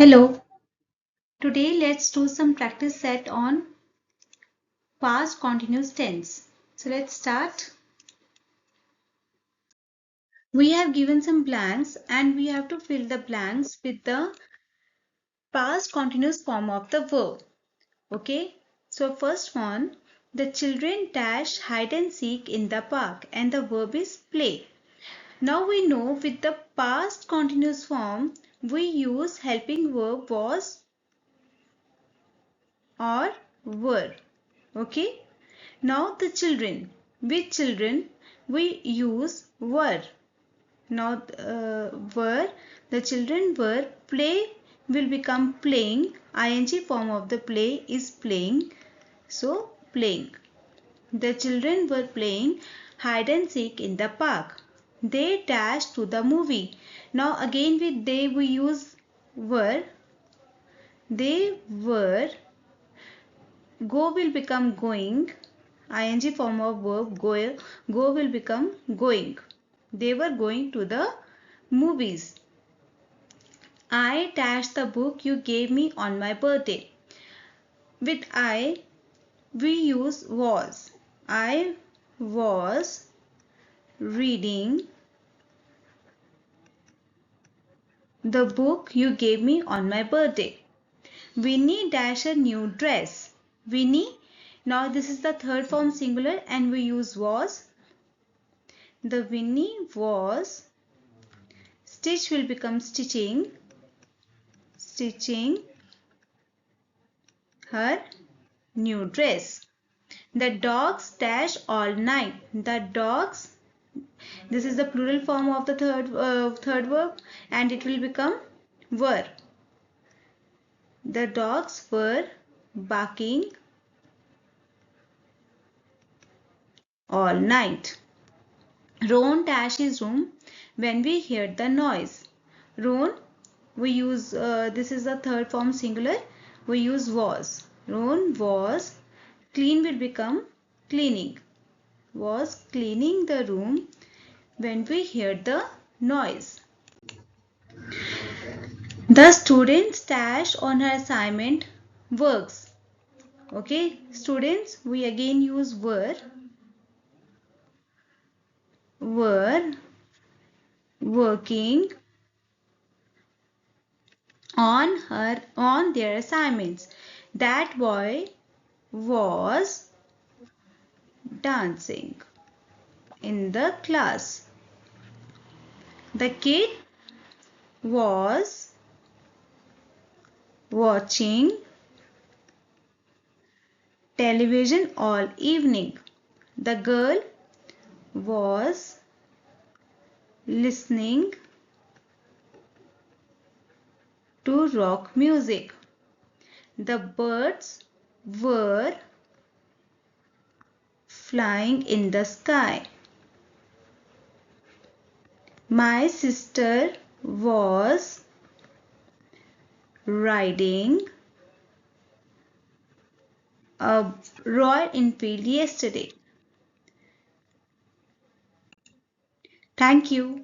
Hello. Today let's do some practice set on past continuous tense. So let's start. We have given some blanks and we have to fill the blanks with the past continuous form of the verb. Okay. So first one, the children dash hide and seek in the park and the verb is play. Now we know with the past continuous form we use helping verb was or were. Okay. Now the children. With children we use were. Now were. The children were. Play will become playing. Ing form of the play is playing. So playing. The children were playing hide and seek in the park. They dashed to the movie. Now again with they we use were. They were. Go will become going. Ing form of verb go will become going. They were going to the movies. I dashed the book you gave me on my birthday. With I we use was. I was reading the book you gave me on my birthday. Winnie dashed a new dress. Winnie. Now this is the third form singular and we use was. The Winnie was. Stitch will become stitching. Stitching her new dress. The dogs dash all night. The dogs. This is the plural form of the third verb and it will become were. The dogs were barking all night. Ron dashed his room when we heard the noise. Ron, we use, this is the third form singular, we use was. Ron was, clean will become cleaning. Was cleaning the room when we heard the noise. The students dash on her assignment works. Okay, students, we again use were working on their assignments. That boy was dancing in the class. The kid was watching television all evening. The girl was listening to rock music. The birds were flying in the sky. My sister was riding a Royal Enfield yesterday. Thank you.